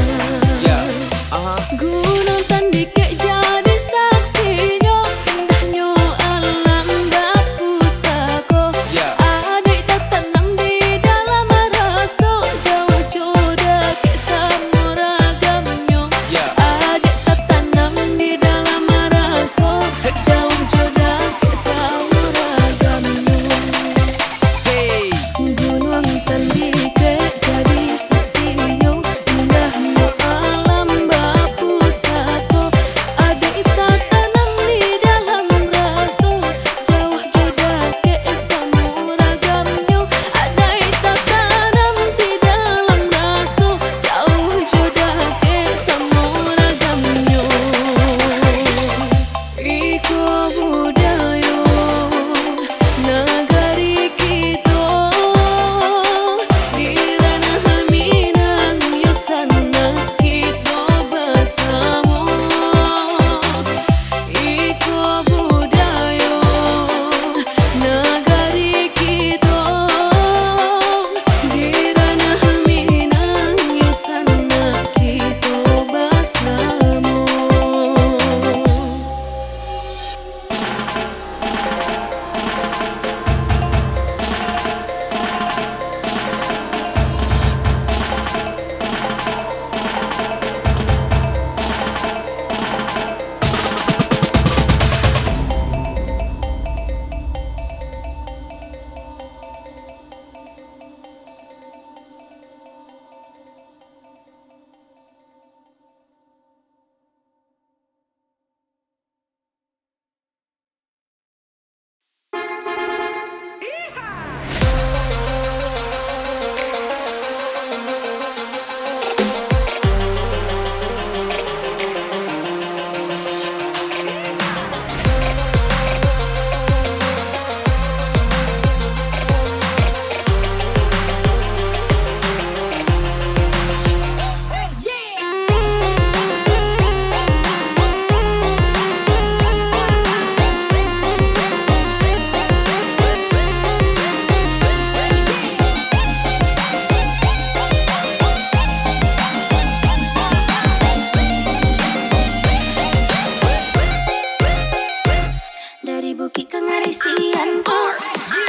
bukit Kangarisian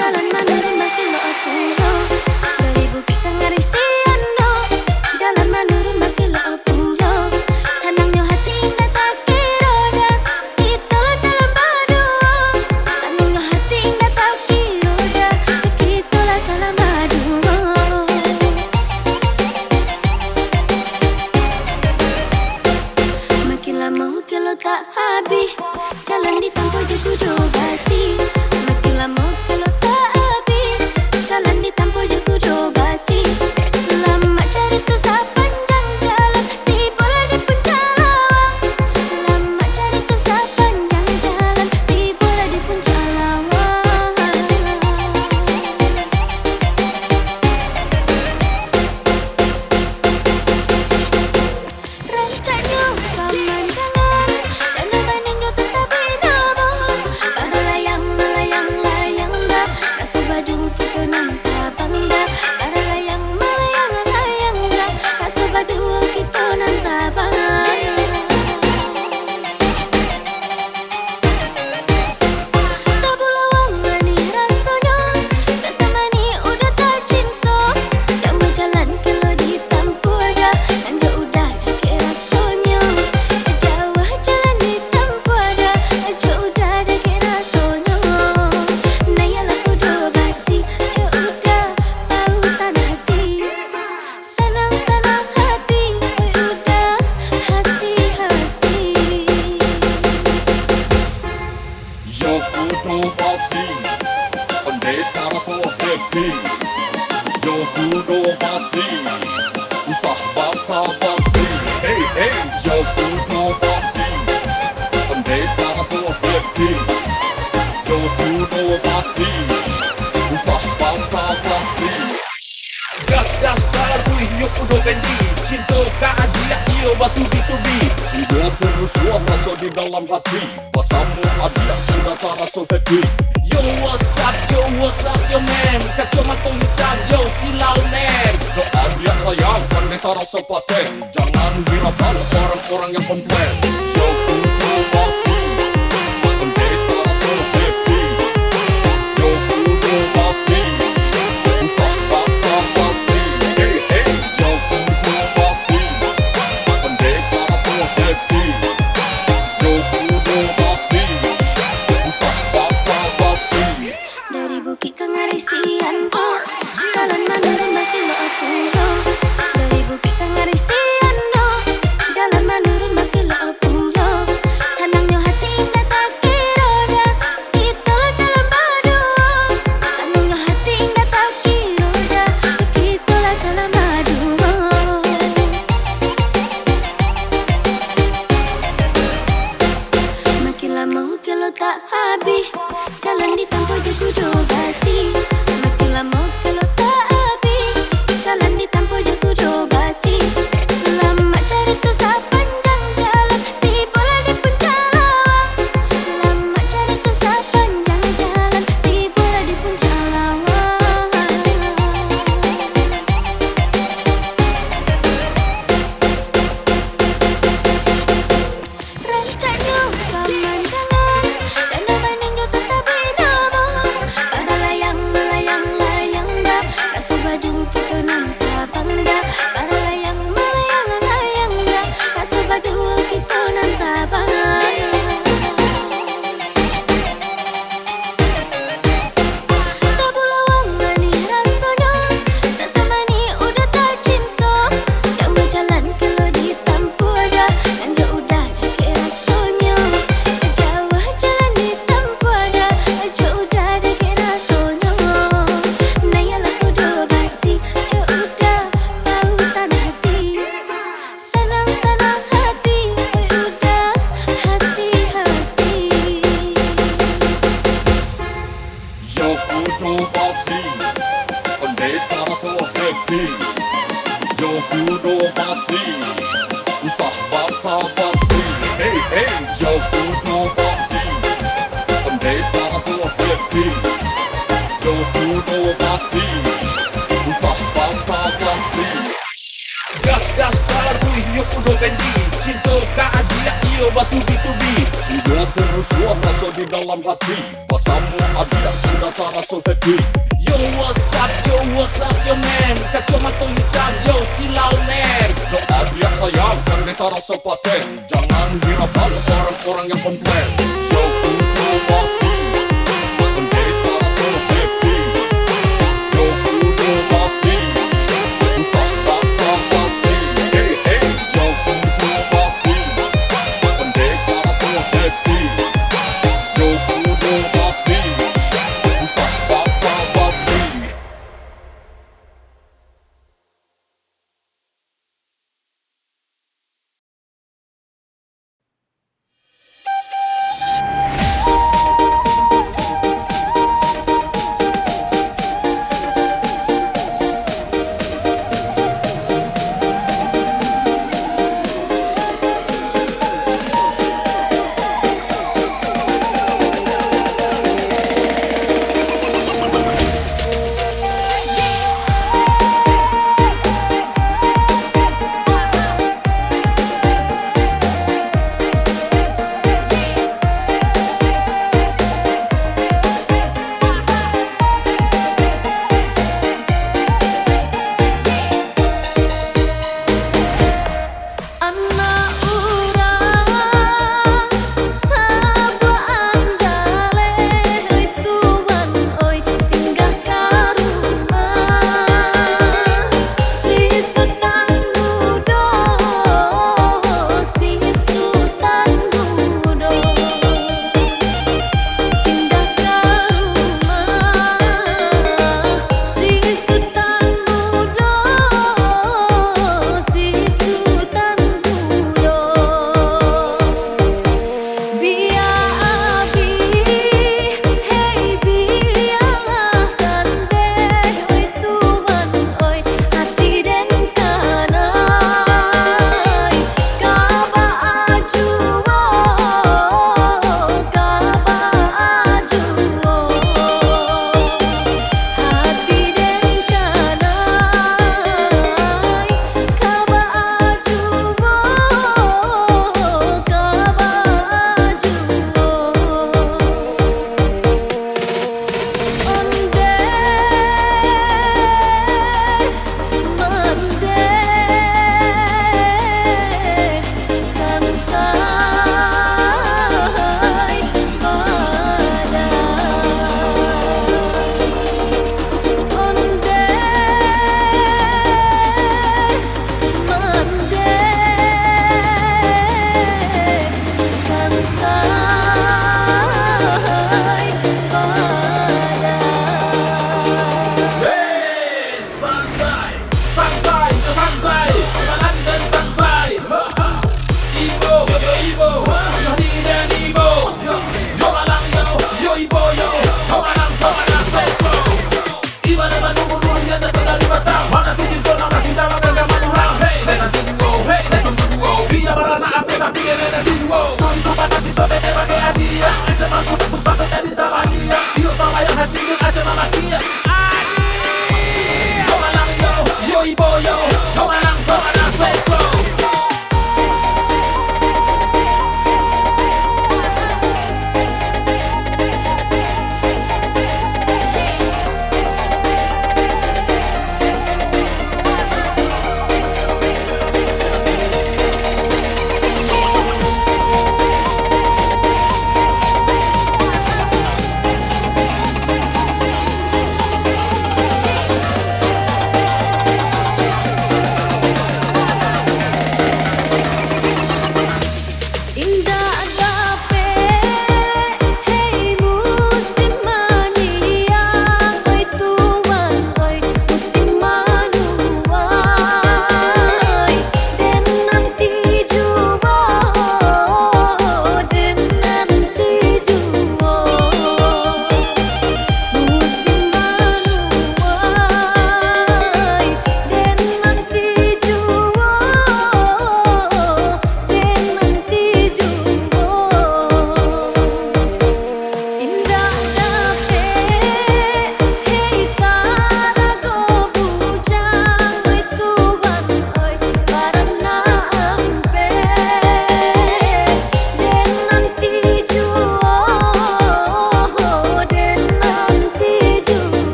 jalan menurun makin lo aku dari bukit Kangarisian jalan menurun makin lo aku senangnya hati indah tak kira dah kita jalan berdua senangnya hati indah tak kira dah kita jalan berdua makin lama kalau tak habis jalan di tanpa juku basi makin lama kalau tak habis jalan di tanpa juku basi lama cari tu sepanjang jalan tibalah di puncak lawang lama cari tu sepanjang jalan tibalah di puncak lawang rancanya pemandangan dan bandingnya tu sabi nama para layang melayang layang dah rasa badu kita nampak bangga para layang melayang layang dah rasa badu kita nampak bangga tak bulawang ni rasanya tak sama ni udah tak cinta jauh jalan kalau ditampu dah dan jauh dah ke rasanya jauh jalan ditampu dah jauh dah ke rasanya nayalah kudu basi jauh dah pautan hati senang-senang hati udah hati-hati Yo kudo basi pendeta rasa happy Yo kudo basi usah basa-basi Hey hey Yo kudo basi pendeta rasa happy Yo kudo basi usah basa-basi Gas baru yuk udah bendi cinta keadilan iyo batu bitubi Sudah terusua rasa di dalam hati Pasamu adiak sudah tak rasa happy Yo what's up yo man kacau matang hitam yo silau man Yo adiak sayang pendeta rasa paten Jangan hiraukan orang-orang yang komplain Yo kudo basi pendeta rasa happy Yo kudo basi usah basa-basi Hey hey Yo kudo basi pendeta rasa happy Yo kudo basi usah basa-basi dari bukit Kangarisian jalan menurun makin lo aku dari bukit Kangarisian jalan menurun makin lo aku senangnya hati indah tak kira dah kita jalan berdua senangnya hati indah tak kira dah kita jalan berdua makin lama kalau tak habis jalan di tanpa juku basi makin lama kalau tak habis jalan di tanpa juku basi lama cari tu sepanjang jalan tibalah di puncak lawang lama cari tu sepanjang jalan tibalah di puncak lawang rancanya pemandangan dan bandingnya tu sabi nama para layang melayang layang dah rasa badu kita nampak bangga para layang melayang layang dah rasa badu kita nampak bangga tak bulawang ni rasanya tak sama ni udah tak cinta jauh jalan kalau ditampu dah dan jauh dah ke rasanya jauh jalan ditampu dah jauh dah ke rasanya nayalah kudu basi jauh dah pautan hati senang-senang hati udah hati-hati Yo kudo basi pendeta rasa happy Yo kudo basi usah basa-basi Hey hey Yo kudo basi pendeta rasa happy Yo kudo basi usah basa-basi Gas baru yuk udah bendi cinta keadilan iyo batu bitubi Sudah terusua rasa di dalam hati, bersama adik yang sudah tak rasa happy. Yo what's up yo man, kacau mata hitam yo silau man. Yo adik sayang kan beta rasa paten, jangan hiraukan orang-orang yang komplain. Yo kudu basi, pendeta rasa happy. Yo kudu basi, usah basa-basi. Hey hey, yo kudu basi, pendeta rasa happy. Yo kudu basi, usah basa-basi. Via Barana, a pena, piggy, and a